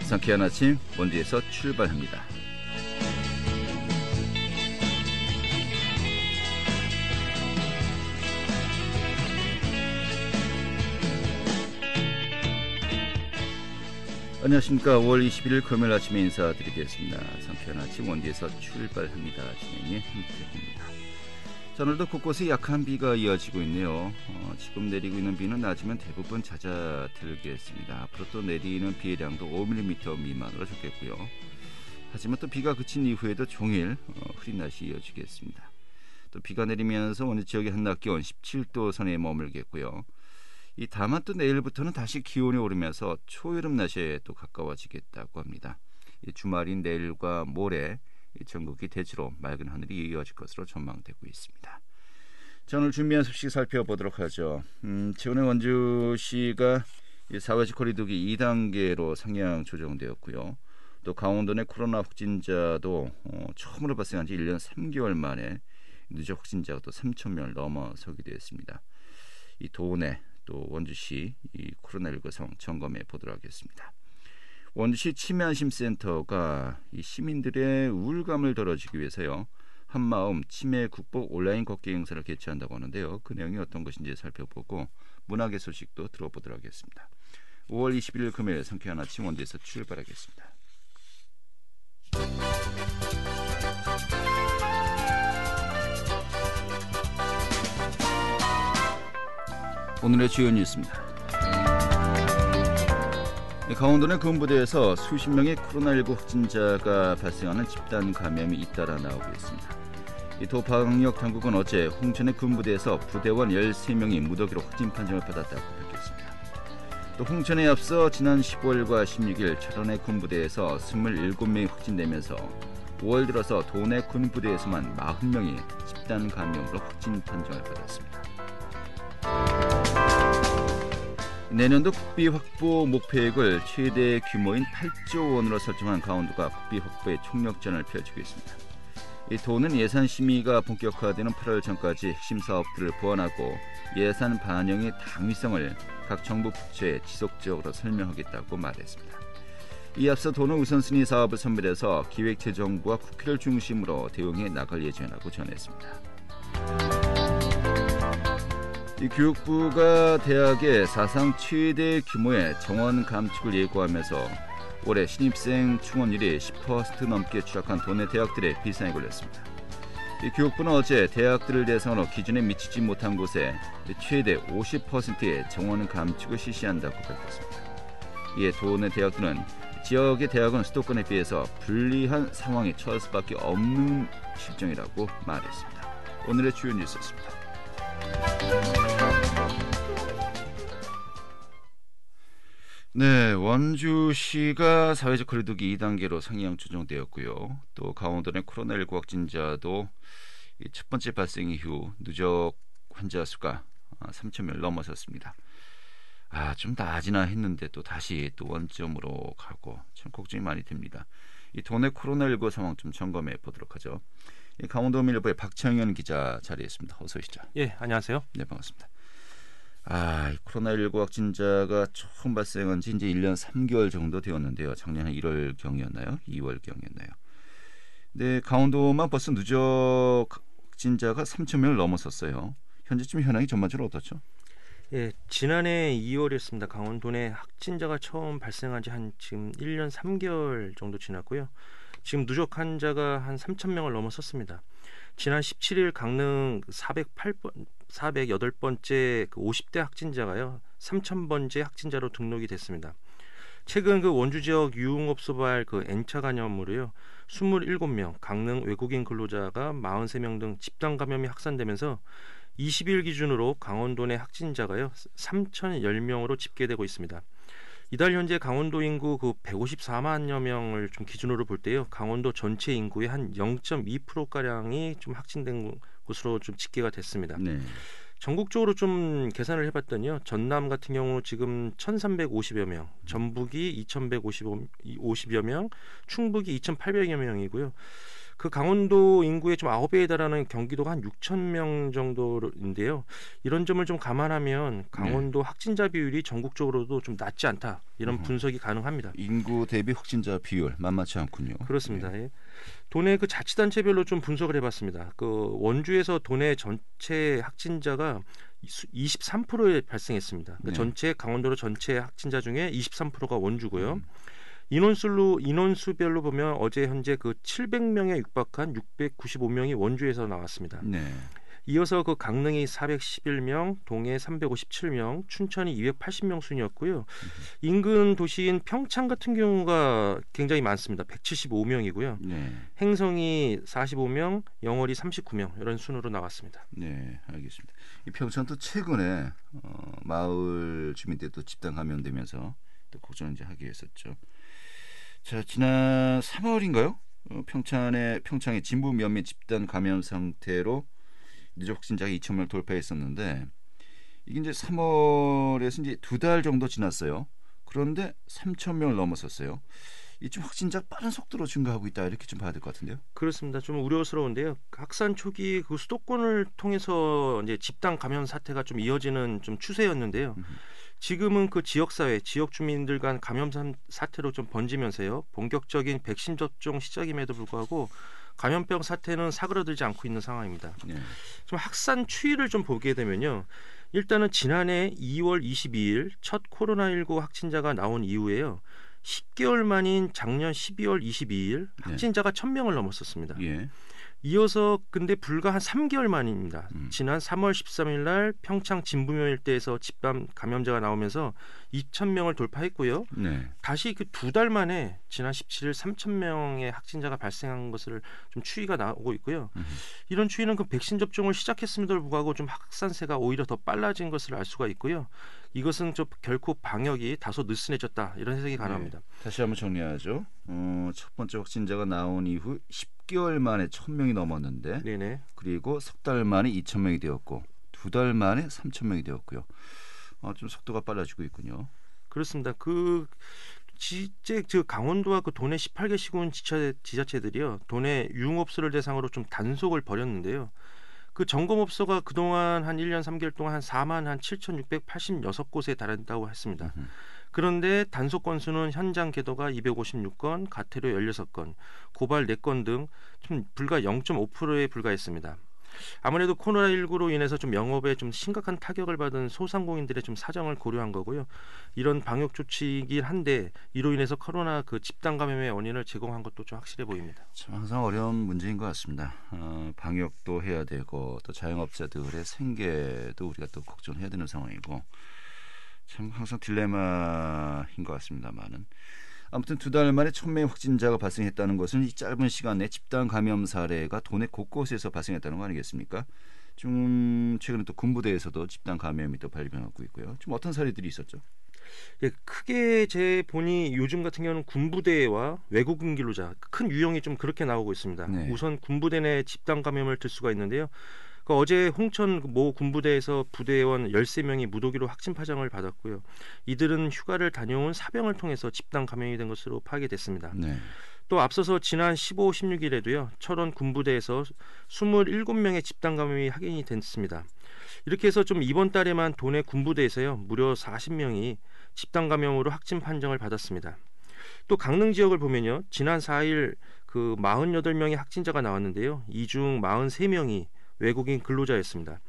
상쾌한 아침 원주에서 출발합니다. 안녕하십니까. 5월 21일 금요일 아침에 인사드리겠습니다. 상쾌한 아침 원주에서 출발합니다. 진행의 한태구입니다. 자, 오늘도 곳곳에 약한 비가 이어지고 있네요. 지금 내리고 있는 비는 낮이면 대부분 잦아들겠습니다. 앞으로 또 내리는 비의 양도 5mm 미만으로 적겠고요. 하지만 또 비가 그친 이후에도 종일 흐린 날씨 이어지겠습니다. 또 비가 내리면서 어느 지역의 한낮 기온 17도 선에 머물겠고요. 다만 또 내일부터는 다시 기온이 오르면서 초여름 날씨에 또 가까워지겠다고 합니다. 주말인 내일과 모레 전국이 대체로 맑은 하늘이 이어질 것으로 전망되고 있습니다. 자, 오늘 준비한 소식 살펴보도록 하죠. 최근에 원주시가 사회적 거리두기 2단계로 상향 조정되었고요. 또 강원도 내 코로나 확진자도 처음으로 발생한 지 1년 3개월 만에 누적 확진자가 또 3,000명을 넘어서기도 했습니다. 이 도내 또 원주시 이 코로나19 상황 점검해 보도록 하겠습니다. 원주시 치매안심센터가 이 시민들의 우울감을 덜어주기 위해서요, 한마음 치매 극복 온라인 걷기 행사를 개최한다고 하는데요. 그 내용이 어떤 것인지 살펴보고 문학의 소식도 들어보도록 하겠습니다. 5월 21일 금요일 상쾌한 아침 원주에서 출발하겠습니다. 오늘의 주요 뉴스입니다. 강원도 내 군부대에서 수십 명의 코로나19 확진자가 발생하는 집단 감염이 잇따라 나오고 있습니다. 도방역 당국은 어제 홍천의 군부대에서 부대원 13명이 무더기로 확진 판정을 받았다고 밝혔습니다. 또 홍천에 앞서 지난 15일과 16일 철원의 군부대에서 27명이 확진되면서 5월 들어서 도내 군부대에서만 40명이 집단 감염으로 확진 판정을 받았습니다. 내년도 국비 확보 목표액을 최대 규모인 8조 원으로 설정한 강원도가 국비 확보에 총력전을 펼치고 있습니다. 이 도는 예산 심의가 본격화되는 8월 전까지 핵심 사업들을 보완하고 예산 반영의 당위성을 각 정부 부처에 지속적으로 설명하겠다고 말했습니다. 이 앞서 도는 우선순위 사업을 선별해서 기획재정부와 국회를 중심으로 대응해 나갈 예정이라고 전했습니다. 이 교육부가 대학의 사상 최대 규모의 정원 감축을 예고하면서 올해 신입생 충원율이 10% 넘게 추락한 도내 대학들의 비상에 걸렸습니다. 이 교육부는 어제 대학들을 대상으로 기준에 미치지 못한 곳에 최대 50%의 정원 감축을 실시한다고 밝혔습니다. 이에 도내 대학들은 지역의 대학은 수도권에 비해서 불리한 상황에 처할 수밖에 없는 실정이라고 말했습니다. 오늘의 주요 뉴스였습니다. 네, 원주시가 사회적 거리두기 2단계로 상향 조정되었고요. 또 강원도 내 코로나19 확진자도 첫 번째 발생 이후 누적 환자 수가 3,000명을 넘어섰습니다. 좀 나아지나 했는데 또 다시 또 원점으로 가고 참 걱정이 많이 됩니다. 이 도내 코로나19 상황 좀 점검해 보도록 하죠. 강원도민일보의 박창현 기자 자리했습니다. 어서 오시죠. 예, 안녕하세요. 네, 반갑습니다. 코로나19 확진자가 처음 발생한 지 이제 1년 3개월 정도 되었는데요. 작년 1월경이었나요? 2월경이었나요? 네, 강원도만 벌써 누적 확진자가 3,000명을 넘어섰어요. 현재쯤 현황이 전반적으로 어떻죠? 예, 지난해 2월이었습니다. 강원도 내 확진자가 처음 발생한 지 지금 1년 3개월 정도 지났고요. 지금 누적 환자가 한 3,000명을 넘어섰습니다. 지난 17일 강릉 408번째 50대 확진자가요, 3,000번째 확진자로 등록이 됐습니다. 최근 원주 지역 유흥업소발 N차 감염으로요, 27명, 강릉 외국인 근로자가 43명 등 집단 감염이 확산되면서 20일 기준으로 강원도 내 확진자가요 3,010명으로 집계되고 있습니다. 이달 현재 강원도 인구 154만여 명을 좀 기준으로 볼 때요, 강원도 전체 인구의 한 0.2%가량이 좀 확진된 것으로 좀 집계가 됐습니다. 네. 전국적으로 좀 계산을 해봤더니요, 전남 같은 경우 지금 1,350여 명, 전북이 2,150여 명, 충북이 2,800여 명이고요. 그 강원도 인구의 좀 9배에 달하는 경기도가 한 6천 명 정도인데요. 이런 점을 좀 감안하면 강원도 확진자 비율이 전국적으로도 좀 낮지 않다. 이런 어허. 분석이 가능합니다. 인구 대비 확진자 비율 만만치 않군요. 그렇습니다. 예. 예. 도내 그 자치단체별로 좀 분석을 해봤습니다. 그 원주에서 도내 전체 확진자가 23%에 발생했습니다. 그 네. 전체 강원도로 전체 확진자 중에 23%가 원주고요. 음. 인원수별로 보면 어제 현재 그 700명에 육박한 695명이 원주에서 나왔습니다. 네. 이어서 그 강릉이 411명, 동해 357명, 춘천이 280명 순이었고요. 인근 도시인 평창 같은 경우가 굉장히 많습니다. 175명이고요. 네. 행성이 45명, 영월이 39명 이런 순으로 나왔습니다. 네, 알겠습니다. 이 평창도 최근에 마을 주민들도 집단 감염되면서 또 걱정을 이제 하게 했었죠. 자, 지난 3월인가요? 평창의 진부 면민 집단 감염 상태로 누적 확진자가 2,000명을 돌파했었는데 이게 이제 3월에서 이제 2달 정도 지났어요. 그런데 3,000명을 넘었었어요. 이 좀 확진자 빠른 속도로 증가하고 있다 이렇게 좀 봐야 될 것 같은데요. 그렇습니다. 좀 우려스러운데요. 확산 초기 그 수도권을 통해서 이제 집단 감염 사태가 좀 이어지는 좀 추세였는데요. 지금은 그 지역사회, 지역 주민들 간 감염 사태로 좀 번지면서요. 본격적인 백신 접종 시작임에도 불구하고 감염병 사태는 사그러들지 않고 있는 상황입니다. 네. 좀 확산 추이를 좀 보게 되면요. 일단은 지난해 2월 22일 첫 코로나19 확진자가 나온 이후에요. 10개월 만인 작년 12월 22일 확진자가 1,000명을 넘었었습니다. 예. 이어서 근데 불과 한 3개월 만입니다. 지난 3월 13일 날 평창 진부면 일대에서 집단 감염자가 나오면서 2,000명을 돌파했고요. 네. 다시 그 2달 만에 지난 17일 3,000명의 확진자가 발생한 것을 좀 추이가 나오고 있고요. 이런 추이는 그 백신 접종을 시작했음에도 불구하고 좀 확산세가 오히려 더 빨라진 것을 알 수가 있고요. 이것은 좀 결코 방역이 다소 느슨해졌다 이런 해석이 가능합니다. 네. 다시 한번 정리하죠. 첫 번째 확진자가 나온 이후 10개월 만에 1,000명이 넘었는데 네네. 그리고 석 달 만에 2,000명이 되었고 2달 만에 3,000명이 되었고요. 좀 속도가 빨라지고 있군요. 그렇습니다. 그 강원도와 그 도내 18개 시군 지자체들이요. 도내 유흥업소를 대상으로 좀 단속을 벌였는데요. 그 점검업소가 그동안 한 1년 3개월 동안 한 47,686곳에 달한다고 했습니다. 그런데 단속 건수는 현장 계도가 256건, 가태료 16건, 고발 4건 등 좀 불과 0.5%에 불과했습니다. 아무래도 코로나19로 인해서 좀 영업에 좀 심각한 타격을 받은 소상공인들의 좀 사정을 고려한 거고요. 이런 방역 조치이긴 한데 이로 인해서 코로나 그 집단 감염의 원인을 제공한 것도 좀 확실해 보입니다. 참 항상 어려운 문제인 것 같습니다. 방역도 해야 되고 또 자영업자들의 생계도 우리가 또 걱정해야 되는 상황이고 참 항상 딜레마인 것 같습니다만은 아무튼 2달 만에 1,000명의 확진자가 발생했다는 것은 이 짧은 시간 내 집단 감염 사례가 도내 곳곳에서 발생했다는 거 아니겠습니까? 좀 최근에 또 군부대에서도 집단 감염이 또 발병하고 있고요. 좀 어떤 사례들이 있었죠? 예, 크게 제 보니 요즘 같은 경우는 군부대와 외국인 근로자 큰 유형이 좀 그렇게 나오고 있습니다. 네. 우선 군부대 내 집단 감염을 들 수가 있는데요. 그 어제 홍천 모 군부대에서 부대원 13명이 무더기로 확진 파장을 받았고요. 이들은 휴가를 다녀온 사병을 통해서 집단 감염이 된 것으로 파악이 됐습니다. 네. 또 앞서서 지난 15, 16일에도요. 철원 군부대에서 27명의 집단 감염이 확인이 됐습니다. 이렇게 해서 좀 이번 달에만 도내 군부대에서요. 무려 40명이 집단 감염으로 확진 판정을 받았습니다. 또 강릉 지역을 보면요. 지난 4일 그 48명의 확진자가 나왔는데요. 이 중 43명이 외국인 근로자였습니다.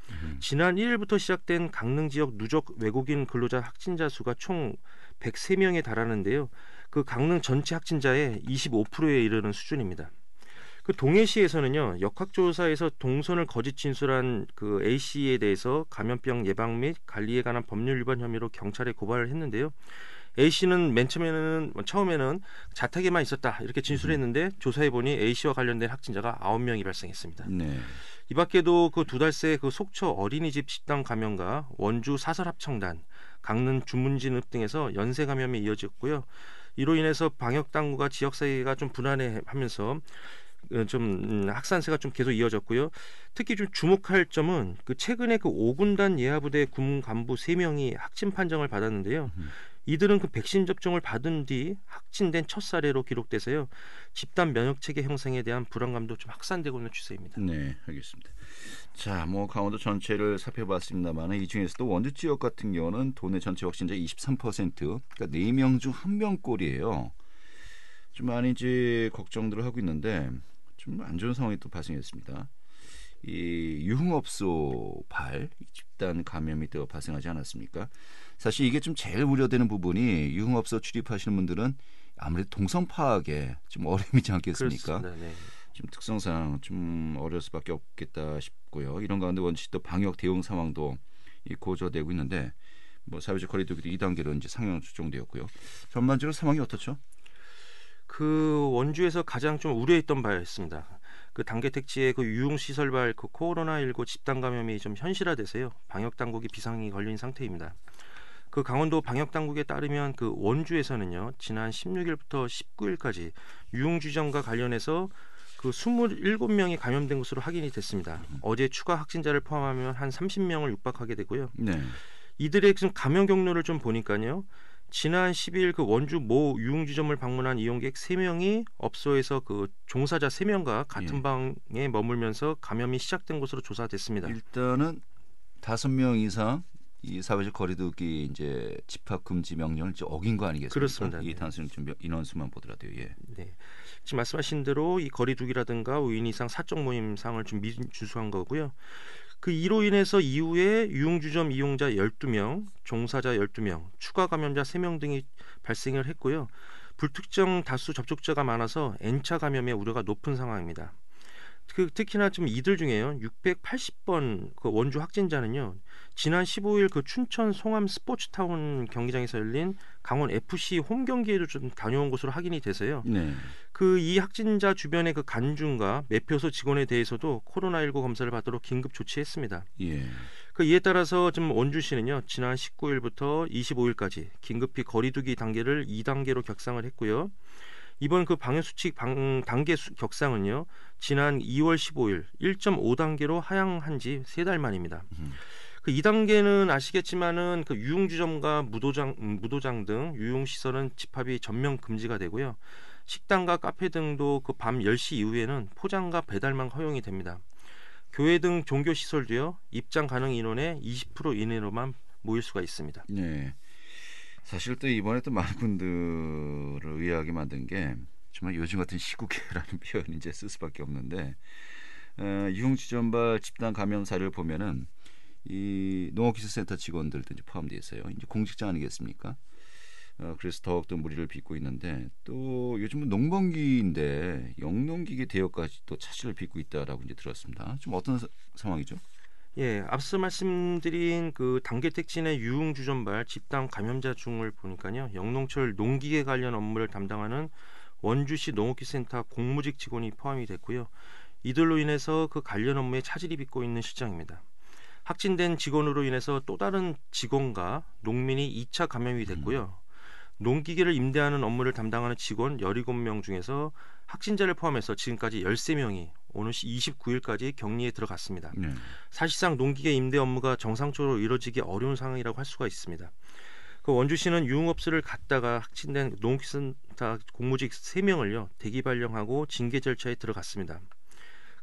지난 1일부터 시작된 강릉 지역 누적 외국인 근로자 확진자 수가 총 103명에 달하는데요. 그 강릉 전체 확진자의 25%에 이르는 수준입니다. 그 동해시에서는요. 역학조사에서 동선을 거짓 진술한 그 A 씨에 대해서 감염병 예방 및 관리에 관한 법률 위반 혐의로 경찰에 고발을 했는데요. A 씨는 처음에는 자택에만 있었다 이렇게 진술했는데 조사해 보니 A 씨와 관련된 확진자가 9명이 발생했습니다. 네. 이 밖에도 그 2달 새 그 속초 어린이집 집단 감염과 원주 사설합청단, 강릉 주문진읍 등에서 연쇄 감염이 이어졌고요. 이로 인해서 방역 당국과 지역 사회가 좀 불안해하면서 좀 확산세가 좀 계속 이어졌고요. 특히 좀 주목할 점은 그 최근에 그 5군단 예하부대 군 간부 3명이 확진 판정을 받았는데요. 이들은 그 백신 접종을 받은 뒤 확진된 첫 사례로 기록돼서요. 집단 면역 체계 형성에 대한 불안감도 좀 확산되고 있는 추세입니다. 네, 알겠습니다. 자, 뭐 강원도 전체를 살펴봤습니다만 이 중에서도 원주 지역 같은 경우는 도내 전체 확진자 23%, 그러니까 4명 중 1명꼴이에요. 좀 많이 이제 걱정들을 하고 있는데 좀 안 좋은 상황이 또 발생했습니다. 이 유흥업소 집단 감염이 또 발생하지 않았습니까? 사실 이게 좀 제일 우려되는 부분이 유흥업소 출입하시는 분들은 아무래도 동선 파악에 좀 어려움이지 않겠습니까? 그렇습니다. 네. 좀 특성상 좀 어려울 수밖에 없겠다 싶고요. 이런 가운데 원시 또 방역 대응 상황도 고조되고 있는데 뭐 사회적 거리두기도 2단계로 이제 상향 조정되었고요. 전반적으로 상황이 어떻죠? 그 원주에서 가장 좀 우려했던 바였습니다. 그 단계 택지의 그 유흥시설발 그 코로나19 집단 감염이 좀 현실화돼서요. 방역 당국이 비상이 걸린 상태입니다. 그 강원도 방역 당국에 따르면 그 원주에서는요. 지난 16일부터 19일까지 유흥주점과 관련해서 그 27명이 감염된 것으로 확인이 됐습니다. 어제 추가 확진자를 포함하면 한 30명을 육박하게 되고요. 네. 이들의 지금 감염 경로를 좀 보니까요. 지난 10일 그 원주 모 유흥주점을 방문한 이용객 3명이 업소에서 그 종사자 3명과 같은 예. 방에 머물면서 감염이 시작된 것으로 조사됐습니다. 일단은 5명 이상 이 사회적 거리두기 이제 집합 금지 명령을 이제 어긴 거 아니겠습니까? 그렇습니다. 이 네. 단순 좀 인원수만 보더라도요. 예. 네. 지금 말씀하신 대로 이 거리두기라든가 5인 이상 사적 모임 상을 좀 미준수한 거고요. 그 이로 인해서 이후에 유흥주점 이용자 12명, 종사자 12명, 추가 감염자 3명 등이 발생을 했고요. 불특정 다수 접촉자가 많아서 N차 감염의 우려가 높은 상황입니다. 그 특히나 좀 이들 중에요. 680번 그 원주 확진자는요. 지난 15일 그 춘천 송암 스포츠타운 경기장에서 열린 강원 FC 홈 경기에도 좀 다녀온 것으로 확인이 돼서요. 네. 그 이 확진자 주변의 그 간중과 매표소 직원에 대해서도 코로나19 검사를 받도록 긴급 조치했습니다. 예. 그 이에 따라서 지금 원주시는요. 지난 19일부터 25일까지 긴급히 거리두기 단계를 2단계로 격상을 했고요. 이번 그 방역수칙 단계 격상은요. 지난 2월 15일 1.5단계로 하향한 지 3달 만입니다. 그 2단계는 아시겠지만은 그 유흥주점과 무도장 등 유흥시설은 집합이 전면 금지가 되고요. 식당과 카페 등도 그 밤 10시 이후에는 포장과 배달만 허용이 됩니다. 교회 등 종교시설도요. 입장 가능 인원의 20% 이내로만 모일 수가 있습니다. 네. 사실 또 이번에 또 많은 분들을 의아하게 만든 게 정말 요즘 같은 시국에라는 표현을 이제 쓸 수밖에 없는데 유흥주점발 집단 감염 사례를 보면은 이 농업기술센터 직원들도 이제 포함되어 있어요. 이제 공직자 아니겠습니까? 그래서 더욱더 무리를 빚고 있는데 또 요즘은 농번기인데 영농기계 대여까지 또 차질을 빚고 있다라고 이제 들었습니다. 좀 어떤 상황이죠? 예, 앞서 말씀드린 그 단계 택지내 유흥주점발 집단 감염자 중을 보니까요. 영농철 농기계 관련 업무를 담당하는 원주시 농업기센터 공무직 직원이 포함이 됐고요. 이들로 인해서 그 관련 업무에 차질이 빚고 있는 실정입니다. 확진된 직원으로 인해서 또 다른 직원과 농민이 2차 감염이 됐고요. 농기계를 임대하는 업무를 담당하는 직원 17명 중에서 확진자를 포함해서 지금까지 13명이 오늘 29일까지 격리에 들어갔습니다. 네. 사실상 농기계 임대 업무가 정상적으로 이루어지기 어려운 상황이라고 할 수가 있습니다. 그 원주시는 유흥업소를 갔다가 확진된 농기센터 공무직 3명을요 대기 발령하고 징계 절차에 들어갔습니다.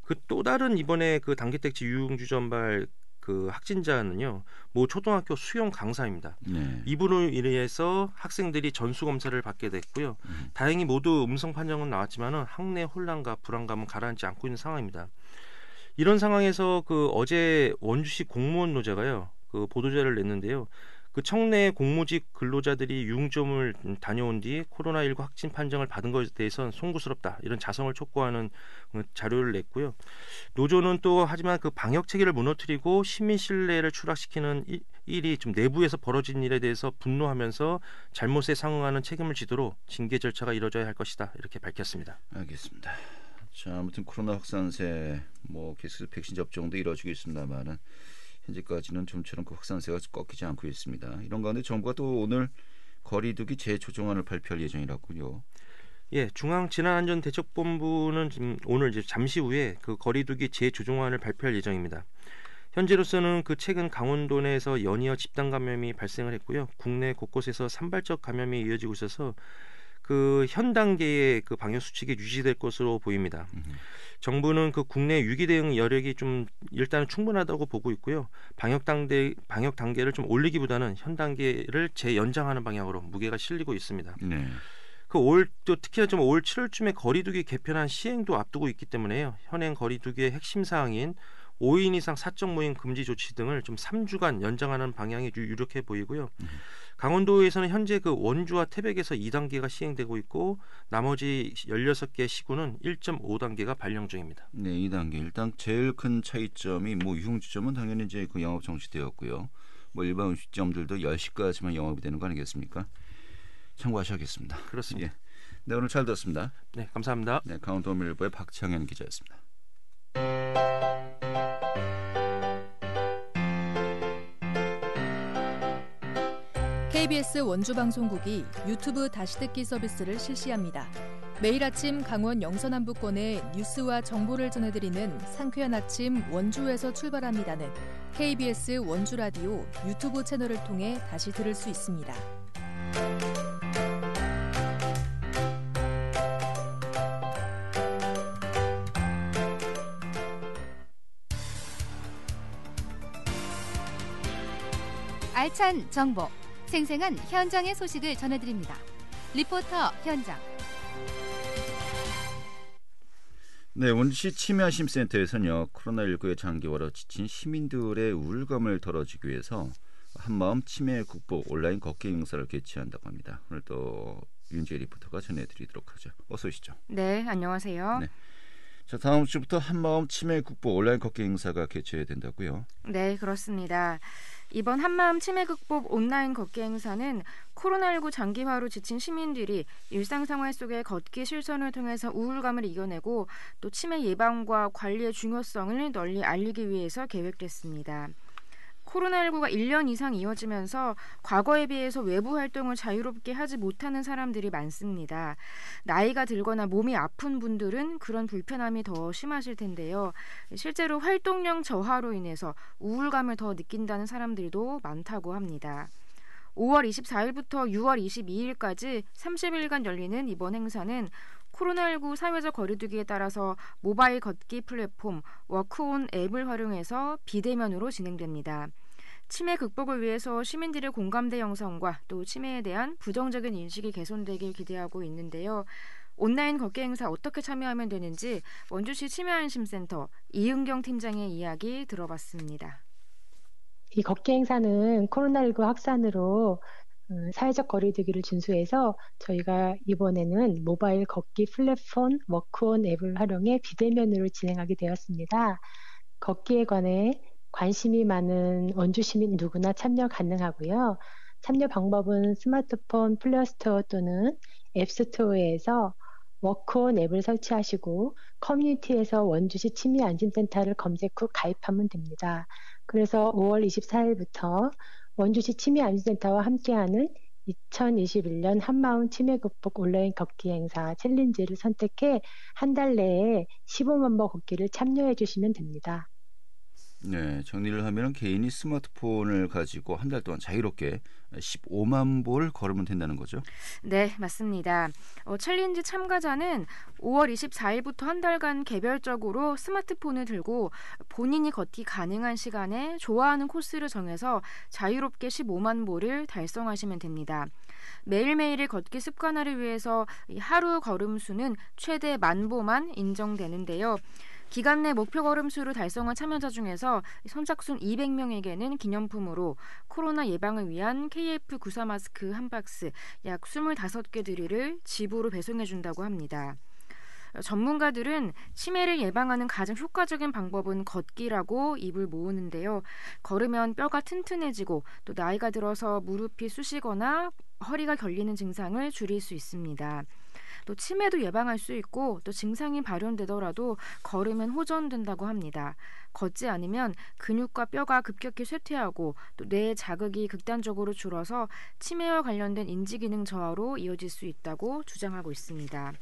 그 또 다른 이번에 그 단계택지 유흥주점발 그 확진자는요 모 초등학교 수영 강사입니다. 네. 이분으로 인해서 학생들이 전수 검사를 받게 됐고요. 다행히 모두 음성 판정은 나왔지만은 학내 혼란과 불안감은 가라앉지 않고 있는 상황입니다. 이런 상황에서 그 어제 원주시 공무원 노조가요 그 보도자를 냈는데요. 그 청내 공무직 근로자들이 유흥점을 다녀온 뒤 코로나19 확진 판정을 받은 것에 대해서는 송구스럽다 이런 자성을 촉구하는 자료를 냈고요. 노조는 또 하지만 그 방역 체계를 무너뜨리고 시민 신뢰를 추락시키는 일이 좀 내부에서 벌어진 일에 대해서 분노하면서 잘못에 상응하는 책임을 지도록 징계 절차가 이뤄져야 할 것이다 이렇게 밝혔습니다. 알겠습니다. 자, 아무튼 코로나 확산세 뭐 계속 백신 접종도 이루어지고 있습니다만은 현재까지는 좀처럼 그 확산세가 꺾이지 않고 있습니다. 이런 가운데 정부가 또 오늘 거리두기 재조정안을 발표할 예정이라고요. 예, 중앙재난안전대책본부는 오늘 이제 잠시 후에 그 거리두기 재조정안을 발표할 예정입니다. 현재로서는 그 최근 강원도 내에서 연이어 집단 감염이 발생을 했고요. 국내 곳곳에서 산발적 감염이 이어지고 있어서 그 현 단계의 그 방역 수칙이 유지될 것으로 보입니다. 정부는 그 국내 위기 대응 여력이 좀 일단은 충분하다고 보고 있고요. 방역 단계를 좀 올리기보다는 현 단계를 재연장하는 방향으로 무게가 실리고 있습니다. 네. 또 특히나 좀 올 7월쯤에 거리두기 개편안 시행도 앞두고 있기 때문에요. 현행 거리두기의 핵심 사항인 5인 이상 사적 모임 금지 조치 등을 좀 3주간 연장하는 방향이 유력해 보이고요. 강원도에서는 현재 그 원주와 태백에서 2단계가 시행되고 있고 나머지 16개 시군은 1.5단계가 발령 중입니다. 네, 2단계. 일단 제일 큰 차이점이 뭐 유흥주점은 당연히 이제 그 영업 정지되었고요. 뭐 일반 음식점들도 10시까지만 영업이 되는 거 아니겠습니까? 참고하셔야겠습니다. 그렇습니다. 예. 네, 오늘 잘 들었습니다. 네, 감사합니다. 네, 강원도밀보의 박창현 기자였습니다. KBS 원주방송국이 유튜브 다시 듣기 서비스를 실시합니다. 매일 아침 강원 영서남부권의 뉴스와 정보를 전해드리는 상쾌한 아침 원주에서 출발합니다는 KBS 원주라디오 유튜브 채널을 통해 다시 들을 수 있습니다. 알찬 정보, 생생한 현장의 소식을 전해드립니다. 리포터 현장. 네, 원주시 치매심센터에서는요, 코로나19의 장기화로 지친 시민들의 우울감을 덜어주기 위해서 한마음 치매 극복 온라인 걷기 행사를 개최한다고 합니다. 오늘 또 윤지혜 리포터가 전해드리도록 하죠. 어서 오시죠. 네, 안녕하세요. 네. 자, 다음 주부터 한마음 치매 극복 온라인 걷기 행사가 개최된다고요? 네, 그렇습니다. 이번 한마음 치매 극복 온라인 걷기 행사는 코로나19 장기화로 지친 시민들이 일상생활 속의 걷기 실천을 통해서 우울감을 이겨내고 또 치매 예방과 관리의 중요성을 널리 알리기 위해서 계획됐습니다. 코로나19가 1년 이상 이어지면서 과거에 비해서 외부 활동을 자유롭게 하지 못하는 사람들이 많습니다. 나이가 들거나 몸이 아픈 분들은 그런 불편함이 더 심하실 텐데요. 실제로 활동량 저하로 인해서 우울감을 더 느낀다는 사람들도 많다고 합니다. 5월 24일부터 6월 22일까지 30일간 열리는 이번 행사는 코로나19 사회적 거리두기에 따라서 모바일 걷기 플랫폼 워크온 앱을 활용해서 비대면으로 진행됩니다. 치매 극복을 위해서 시민들의 공감대 형성과 또 치매에 대한 부정적인 인식이 개선되길 기대하고 있는데요. 온라인 걷기 행사 어떻게 참여하면 되는지 원주시 치매안심센터 이은경 팀장의 이야기 들어봤습니다. 이 걷기 행사는 코로나19 확산으로 사회적 거리두기를 준수해서 저희가 이번에는 모바일 걷기 플랫폼 워크온 앱을 활용해 비대면으로 진행하게 되었습니다. 걷기에 관해 관심이 많은 원주 시민 누구나 참여 가능하고요. 참여 방법은 스마트폰 플레이스토어 또는 앱스토어에서 워크온 앱을 설치하시고 커뮤니티에서 원주시 치매안심센터를 검색 후 가입하면 됩니다. 그래서 5월 24일부터 원주시 치매안심센터와 함께하는 2021년 한마음 치매 극복 온라인 걷기 행사 챌린지를 선택해 한 달 내에 15만 보 걷기를 참여해 주시면 됩니다. 네, 정리를 하면 개인이 스마트폰을 가지고 한 달 동안 자유롭게 15만 보를 걸으면 된다는 거죠? 네, 맞습니다. 챌린지 참가자는 5월 24일부터 한 달간 개별적으로 스마트폰을 들고 본인이 걷기 가능한 시간에 좋아하는 코스를 정해서 자유롭게 15만 보를 달성하시면 됩니다. 매일매일의 걷기 습관화를 위해서 하루 걸음수는 최대 10,000보만 인정되는데요. 기간 내 목표 걸음수를 달성한 참여자 중에서 선착순 200명에게는 기념품으로 코로나 예방을 위한 KF94 마스크 한 박스 약 25개 들이를 집으로 배송해준다고 합니다. 전문가들은 치매를 예방하는 가장 효과적인 방법은 걷기라고 입을 모으는데요. 걸으면 뼈가 튼튼해지고 또 나이가 들어서 무릎이 쑤시거나 허리가 결리는 증상을 줄일 수 있습니다. 또 치매도 예방할 수 있고 또 증상이 발현되더라도 걸으면 호전된다고 합니다. 걷지 않으면 근육과 뼈가 급격히 쇠퇴하고 또 뇌의 자극이 극단적으로 줄어서 치매와 관련된 인지기능 저하로 이어질 수 있다고 주장하고 있습니다.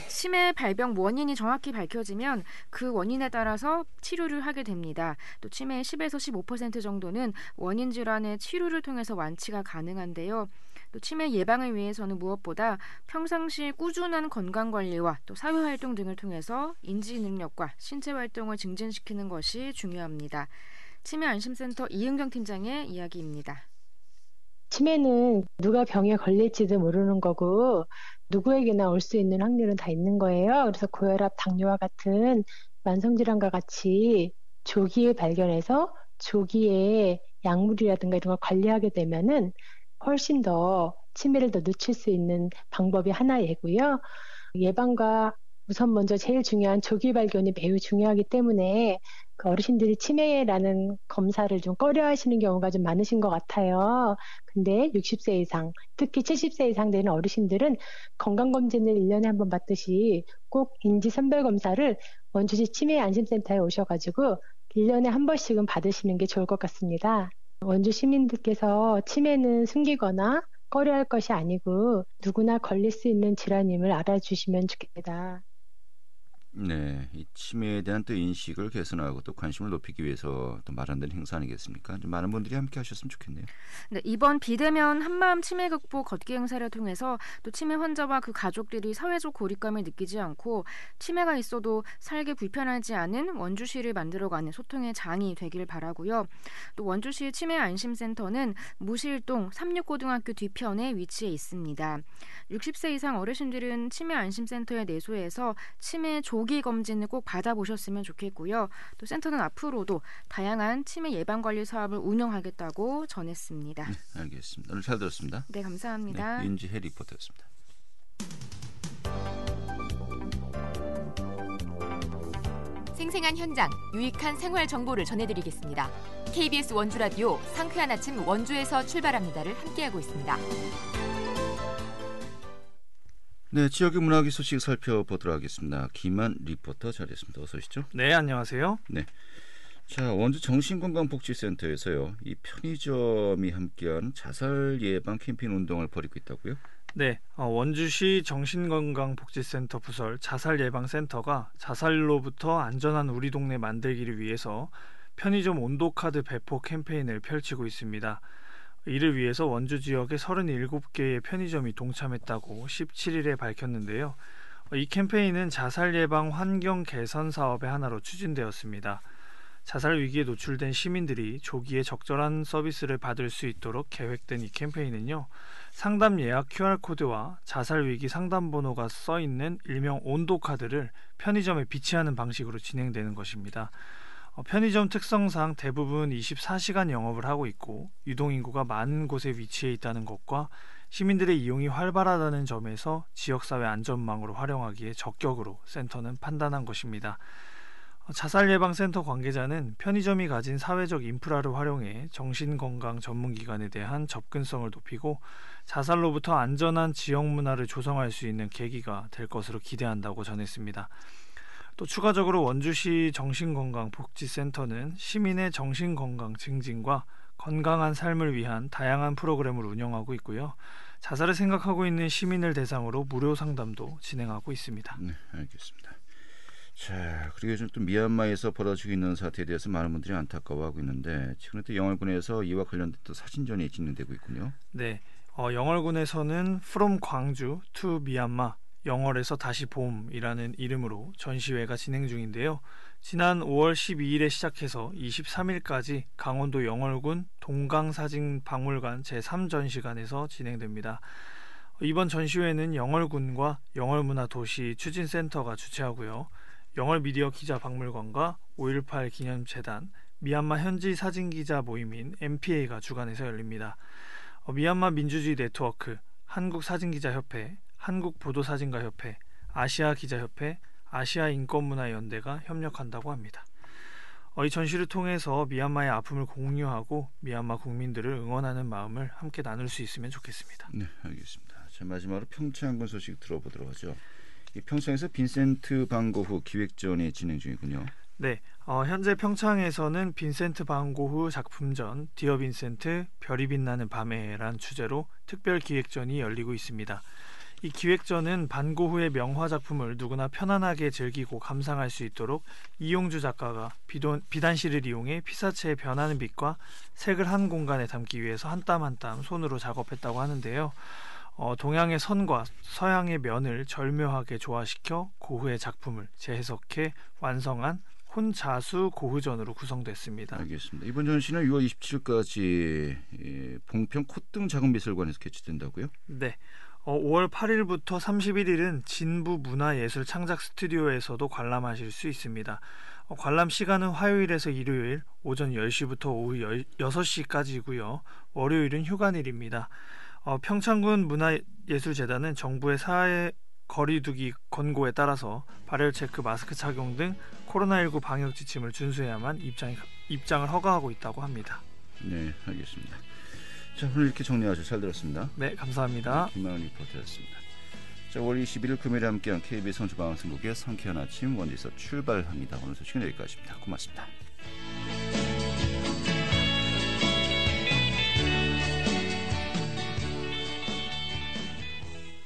치매 발병 원인이 정확히 밝혀지면 그 원인에 따라서 치료를 하게 됩니다. 또 치매의 10에서 15% 정도는 원인 질환의 치료를 통해서 완치가 가능한데요. 또 치매 예방을 위해서는 무엇보다 평상시 꾸준한 건강관리와 또 사회활동 등을 통해서 인지 능력과 신체 활동을 증진시키는 것이 중요합니다. 치매 안심센터 이은경 팀장의 이야기입니다. 치매는 누가 병에 걸릴지도 모르는 거고 누구에게나 올 수 있는 확률은 다 있는 거예요. 그래서 고혈압, 당뇨와 같은 만성질환과 같이 조기에 발견해서 조기에 약물이라든가 이런 걸 관리하게 되면은 훨씬 더 치매를 더 늦출 수 있는 방법이 하나이고요. 예방과 우선 먼저 제일 중요한 조기 발견이 매우 중요하기 때문에 그 어르신들이 치매라는 검사를 좀 꺼려하시는 경우가 좀 많으신 것 같아요. 근데 60세 이상, 특히 70세 이상 되는 어르신들은 건강검진을 1년에 한 번 받듯이 꼭 인지선별검사를 원주시 치매안심센터에 오셔가지고 1년에 한 번씩은 받으시는 게 좋을 것 같습니다. 원주 시민들께서 치매는 숨기거나 꺼려할 것이 아니고 누구나 걸릴 수 있는 질환임을 알아주시면 좋겠다. 네, 이 치매에 대한 또 인식을 개선하고 또 관심을 높이기 위해서 또 마련된 행사 아니겠습니까? 좀 많은 분들이 함께 하셨으면 좋겠네요. 네, 이번 비대면 한마음 치매 극복 걷기 행사를 통해서 또 치매 환자와 그 가족들이 사회적 고립감을 느끼지 않고 치매가 있어도 살기 불편하지 않은 원주시를 만들어가는 소통의 장이 되길 바라고요. 또 원주시 치매 안심센터는 무실동 삼육고등학교 뒤편에 위치해 있습니다. 60세 이상 어르신들은 치매 안심센터에 내소해서 치매 조기 검진을 꼭 받아보셨으면 좋겠고요. 또 센터는 앞으로도 다양한 치매 예방 관리 사업을 운영하겠다고 전했습니다. 네, 알겠습니다. 오늘 잘 들었습니다. 네, 감사합니다. 네, 윤지혜 리포터였습니다. 생생한 현장, 유익한 생활 정보를 전해드리겠습니다. KBS 원주 라디오 상쾌한 아침 원주에서 출발합니다를 함께하고 있습니다. 네, 지역의 문화기 소식 살펴보도록 하겠습니다. 김한 리포터 자리했습니다. 어서 오시죠. 네, 안녕하세요. 네, 자, 원주 정신건강복지센터에서요, 이 편의점이 함께한 자살 예방 캠페인 운동을 벌이고 있다고요? 네, 원주시 정신건강복지센터 부설 자살예방센터가 자살로부터 안전한 우리 동네 만들기를 위해서 편의점 온도카드 배포 캠페인을 펼치고 있습니다. 이를 위해서 원주 지역의 37개의 편의점이 동참했다고 17일에 밝혔는데요. 이 캠페인은 자살 예방 환경 개선 사업의 하나로 추진되었습니다. 자살 위기에 노출된 시민들이 조기에 적절한 서비스를 받을 수 있도록 계획된 이 캠페인은요, 상담 예약 QR코드와 자살 위기 상담 번호가 써 있는 일명 온도카드를 편의점에 비치하는 방식으로 진행되는 것입니다. 편의점 특성상 대부분 24시간 영업을 하고 있고 유동인구가 많은 곳에 위치해 있다는 것과 시민들의 이용이 활발하다는 점에서 지역사회 안전망으로 활용하기에 적격으로 센터는 판단한 것입니다. 자살예방센터 관계자는 편의점이 가진 사회적 인프라를 활용해 정신건강 전문기관에 대한 접근성을 높이고 자살로부터 안전한 지역 문화를 조성할 수 있는 계기가 될 것으로 기대한다고 전했습니다. 또 추가적으로 원주시 정신건강복지센터는 시민의 정신건강 증진과 건강한 삶을 위한 다양한 프로그램을 운영하고 있고요. 자살을 생각하고 있는 시민을 대상으로 무료 상담도 진행하고 있습니다. 네, 알겠습니다. 자, 그리고 요즘 또 미얀마에서 벌어지고 있는 사태에 대해서 많은 분들이 안타까워하고 있는데 지금 또 영월군에서 이와 관련된 또 사진전이 진행되고 있군요. 네, 영월군에서는 From 광주 to 미얀마 영월에서 다시 봄이라는 이름으로 전시회가 진행 중인데요. 지난 5월 12일에 시작해서 23일까지 강원도 영월군 동강사진박물관 제3전시관에서 진행됩니다. 이번 전시회는 영월군과 영월문화도시 추진센터가 주최하고요. 영월미디어 기자박물관과 5.18 기념재단, 미얀마 현지 사진기자 모임인 MPA가 주관해서 열립니다. 미얀마 민주주의 네트워크, 한국사진기자협회, 한국보도사진가협회, 아시아기자협회, 아시아인권문화연대가 협력한다고 합니다. 이 전시를 통해서 미얀마의 아픔을 공유하고 미얀마 국민들을 응원하는 마음을 함께 나눌 수 있으면 좋겠습니다. 네, 알겠습니다. 자, 마지막으로 평창군 소식 들어보도록 하죠. 이 평창에서 빈센트 반 고흐 기획전이 진행 중이군요. 네, 현재 평창에서는 빈센트 반 고흐 작품전 디어 빈센트 별이 빛나는 밤에란 주제로 특별 기획전이 열리고 있습니다. 이 기획전은 반고 후의 명화 작품을 누구나 편안하게 즐기고 감상할 수 있도록 이용주 작가가 비단실을 이용해 피사체에 변하는 빛과 색을 한 공간에 담기 위해서 한 땀 한 땀 손으로 작업했다고 하는데요. 동양의 선과 서양의 면을 절묘하게 조화시켜 고흐의 작품을 재해석해 완성한 혼자수 고흐전으로 구성됐습니다. 알겠습니다. 이번 전시는 6월 27일까지 봉평 콧등 작은미술관에서 개최된다고요? 네. 5월 8일부터 31일은 진부 문화예술 창작 스튜디오에서도 관람하실 수 있습니다. 관람 시간은 화요일에서 일요일 오전 10시부터 오후 6시까지고요. 월요일은 휴관일입니다. 평창군 문화예술재단은 정부의 사회 거리두기 권고에 따라서 발열 체크, 마스크 착용 등 코로나19 방역 지침을 준수해야만 입장을 허가하고 있다고 합니다. 네, 알겠습니다. 자, 오늘 이렇게 정리하셔서 잘 들었습니다. 네, 감사합니다. 김만원 리포터였습니다. 자, 5월 21일 금요일에 함께한 KBS 원주방송국의 상쾌한 아침 원디서 출발합니다. 오늘 소식은 여기까지입니다. 고맙습니다.